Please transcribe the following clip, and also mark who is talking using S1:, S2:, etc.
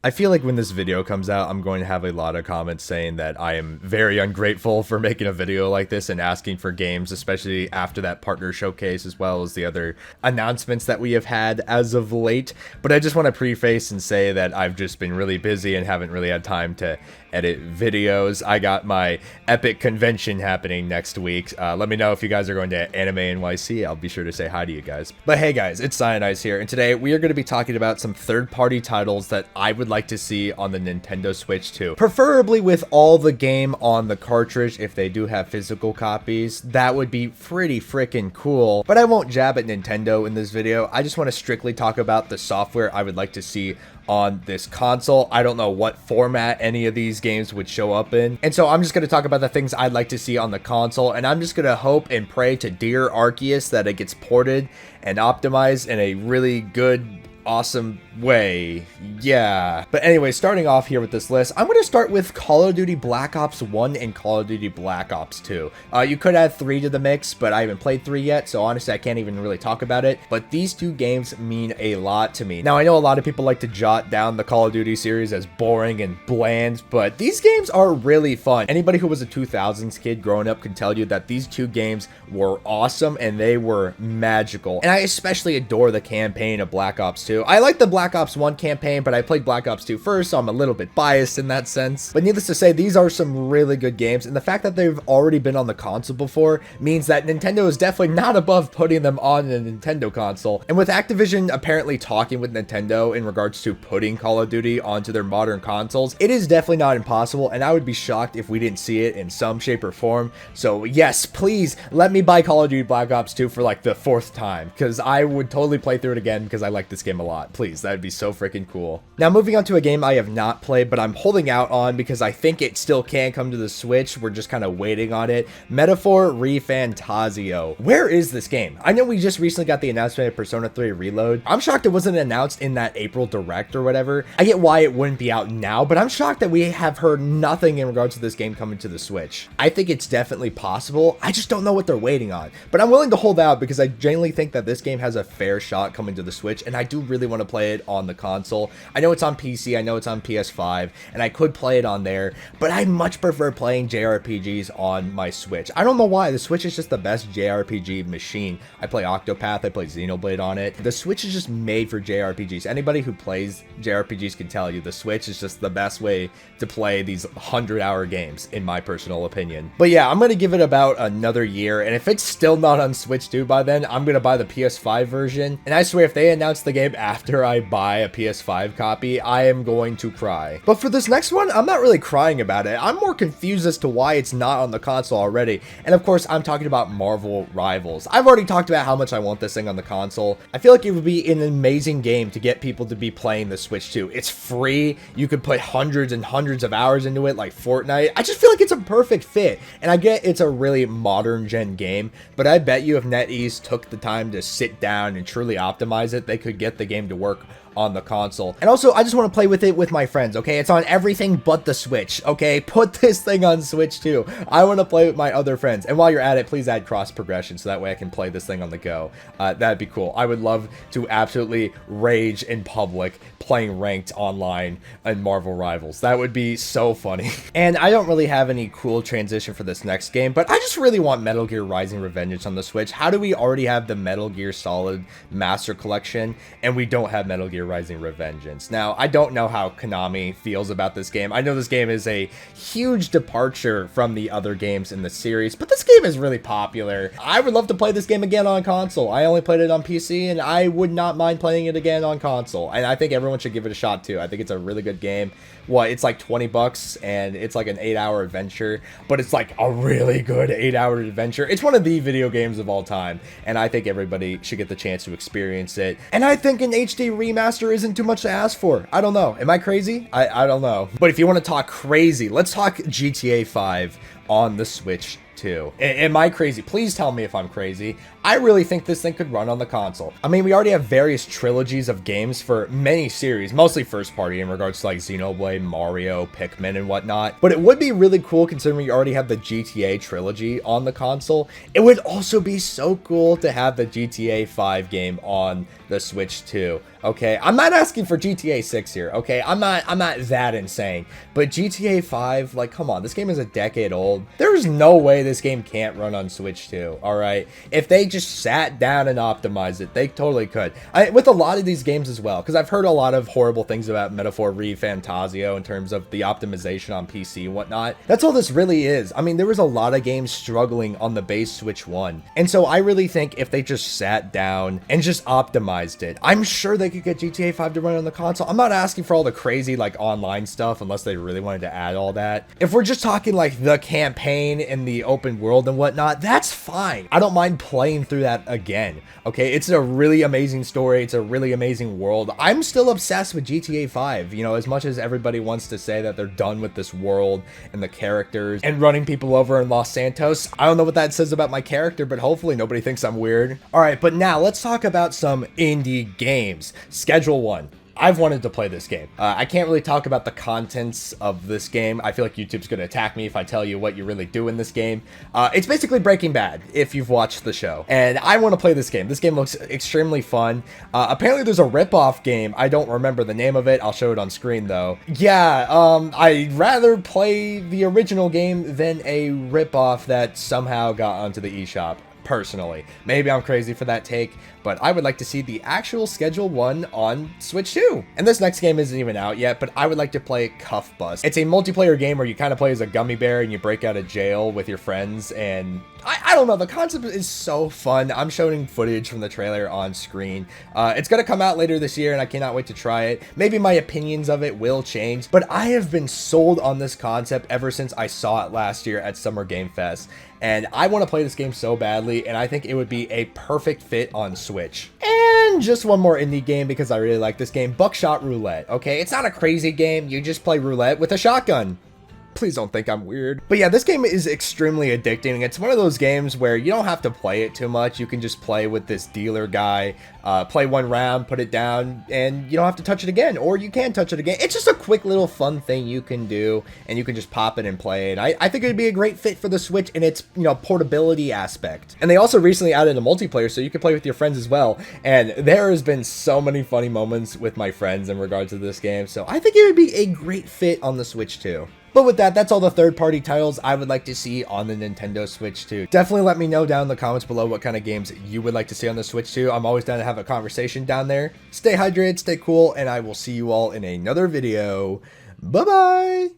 S1: I feel like when this video comes out, I'm going to have a lot of comments saying that I am very ungrateful for making a video like this and asking for games, especially after that partner showcase, as well as the other announcements that we have had as of late. But I just want to preface and say that I've just been really busy and haven't really had time to edit videos. I got my epic convention happening next week. Let me know if you guys are going to Anime NYC. I'll be sure to say hi to you guys. But hey guys, it's Cyanize here, and today we are going to be talking about some third-party titles that I would like to see on the Nintendo Switch 2. Preferably with all the game on the cartridge if they do have physical copies. That would be pretty freaking cool. But I won't jab at Nintendo in this video. I just want to strictly talk about the software I would like to see on this console. I don't know what format any of these games would show up in, and so I'm just going to talk about the things I'd like to see on the console, and I'm just going to hope and pray to dear Arceus that it gets ported and optimized in a really good, awesome way. Yeah. But anyway, starting off here with this list, I'm going to start with Call of Duty Black Ops 1 and Call of Duty Black Ops 2. You could add 3 to the mix, but I haven't played 3 yet, so honestly I can't even really talk about it. But these two games mean a lot to me. Now I know a lot of people like to jot down the Call of Duty series as boring and bland, but these games are really fun. Anybody who was a 2000s kid growing up can tell you that these two games were awesome and they were magical. And I especially adore the campaign of Black Ops 2. I like the Black Ops 1 campaign, but I played Black Ops 2 first, so I'm a little bit biased in that sense. But needless to say, these are some really good games, and the fact that they've already been on the console before means that Nintendo is definitely not above putting them on a Nintendo console. And with Activision apparently talking with Nintendo in regards to putting Call of Duty onto their modern consoles, it is definitely not impossible, and I would be shocked if we didn't see it in some shape or form. So yes, please let me buy Call of Duty Black Ops 2 for like the 4th time, because I would totally play through it again because I like this game a lot. Please, that'd be so freaking cool. Now moving on to a game I have not played, but I'm holding out on because I think it still can come to the Switch. We're just kind of waiting on it. Metaphor ReFantazio. Where is this game? I know we just recently got the announcement of Persona 3 Reload. I'm shocked it wasn't announced in that April Direct or whatever. I get why it wouldn't be out now, but I'm shocked that we have heard nothing in regards to this game coming to the Switch. I think it's definitely possible. I just don't know what they're waiting on, but I'm willing to hold out because I genuinely think that this game has a fair shot coming to the Switch, and I do really want to play it on the console. I know it's on PC, I know it's on PS5, and I could play it on there, but I much prefer playing JRPGs on my Switch. I don't know why. The Switch is just the best JRPG machine. I play Octopath, I play Xenoblade on it. The Switch is just made for JRPGs. Anybody who plays JRPGs can tell you the Switch is just the best way to play these 100-hour games, in my personal opinion. But yeah, I'm going to give it about another year, and if it's still not on Switch 2 by then, I'm going to buy the PS5 version, and I swear if they announce the game after I buy a PS5 copy, I am going to cry. But for this next one, I'm not really crying about it. I'm more confused as to why it's not on the console already. And of course, I'm talking about Marvel Rivals. I've already talked about how much I want this thing on the console. I feel like it would be an amazing game to get people to be playing the Switch 2. It's free. You could put hundreds and hundreds of hours into it like Fortnite. I just feel like it's a perfect fit. And I get it's a really modern gen game, but I bet you if NetEase took the time to sit down and truly optimize it, they could get the game to work on the console. And also, I just want to play with it with my friends, okay? It's on everything but the Switch, okay? Put this thing on Switch too. I want to play with my other friends. And while you're at it, please add cross progression so that way I can play this thing on the go. That'd be cool. I would love to absolutely rage in public playing ranked online in Marvel Rivals. That would be so funny. And I don't really have any cool transition for this next game, but I just really want Metal Gear Rising: Revengeance on the Switch. How do we already have the Metal Gear Solid Master Collection and we don't have Metal Gear Rising: Revengeance? Now, I don't know how Konami feels about this game. I know this game is a huge departure from the other games in the series, but this game is really popular. I would love to play this game again on console. I only played it on PC, and I would not mind playing it again on console. And I think everyone should give it a shot too. I think it's a really good game. What, it's like 20 bucks, and it's like an 8-hour adventure, but it's like a really good 8-hour adventure. It's one of the video games of all time, and I think everybody should get the chance to experience it. And I think an HD remaster isn't too much to ask for. I don't know. Am I crazy? I don't know. But if you want to talk crazy, let's talk GTA 5 on the Switch too. Am I crazy? Please tell me if I'm crazy. I really think this thing could run on the console. I mean, we already have various trilogies of games for many series, mostly first party in regards to like Xenoblade, Mario, Pikmin, and whatnot. But it would be really cool considering we already have the GTA trilogy on the console. It would also be so cool to have the GTA 5 game on the Switch too. Okay, I'm not asking for GTA 6 here. Okay, I'm not that insane. But GTA 5, like, come on, this game is a decade old. There's no way this game can't run on Switch 2. All right, if they just sat down and optimized it, they totally could. With a lot of these games as well, because I've heard a lot of horrible things about Metaphor ReFantazio in terms of the optimization on PC and whatnot. That's all this really is. I mean, there was a lot of games struggling on the base Switch 1, and so I really think if they just sat down and just optimized it, I'm sure they could get GTA 5 to run on the console. I'm not asking for all the crazy like online stuff unless they really wanted to add all that. If we're just talking like the campaign and the open world and whatnot, that's fine. I don't mind playing through that again. Okay, it's a really amazing story. It's a really amazing world. I'm still obsessed with GTA 5. You know, as much as everybody wants to say that they're done with this world and the characters and running people over in Los Santos, I don't know what that says about my character, but hopefully nobody thinks I'm weird. All right, but now let's talk about some indie games. Schedule 1. I've wanted to play this game. I can't really talk about the contents of this game. I feel like YouTube's going to attack me if I tell you what you really do in this game. It's basically Breaking Bad, if you've watched the show. And I want to play this game. This game looks extremely fun. Apparently there's a ripoff game. I don't remember the name of it. I'll show it on screen though. Yeah, I'd rather play the original game than a ripoff that somehow got onto the eShop. Personally, maybe I'm crazy for that take, but I would like to see the actual Schedule 1 on Switch 2. And this next game isn't even out yet, but I would like to play Cuff Bust. It's a multiplayer game where you kind of play as a gummy bear and you break out of jail with your friends, and I don't know, the concept is so fun. I'm showing footage from the trailer on screen. It's gonna come out later this year and I cannot wait to try it. Maybe my opinions of it will change, but I have been sold on this concept ever since I saw it last year at Summer Game Fest. And I want to play this game so badly, and I think it would be a perfect fit on Switch. And just one more indie game because I really like this game, Buckshot Roulette. Okay, it's not a crazy game. You just play roulette with a shotgun. Please don't think I'm weird. But yeah, this game is extremely addicting. It's one of those games where you don't have to play it too much. You can just play with this dealer guy, play one round, put it down, and you don't have to touch it again, or you can touch it again. It's just a quick little fun thing you can do, and you can just pop it and play it. I think it'd be a great fit for the Switch in its, you know, portability aspect. And they also recently added a multiplayer, so you can play with your friends as well. And there has been so many funny moments with my friends in regards to this game, so I think it would be a great fit on the Switch too. But with that, that's all the third-party titles I would like to see on the Nintendo Switch 2. Definitely let me know down in the comments below what kind of games you would like to see on the Switch 2. I'm always down to have a conversation down there. Stay hydrated, stay cool, and I will see you all in another video. Bye-bye!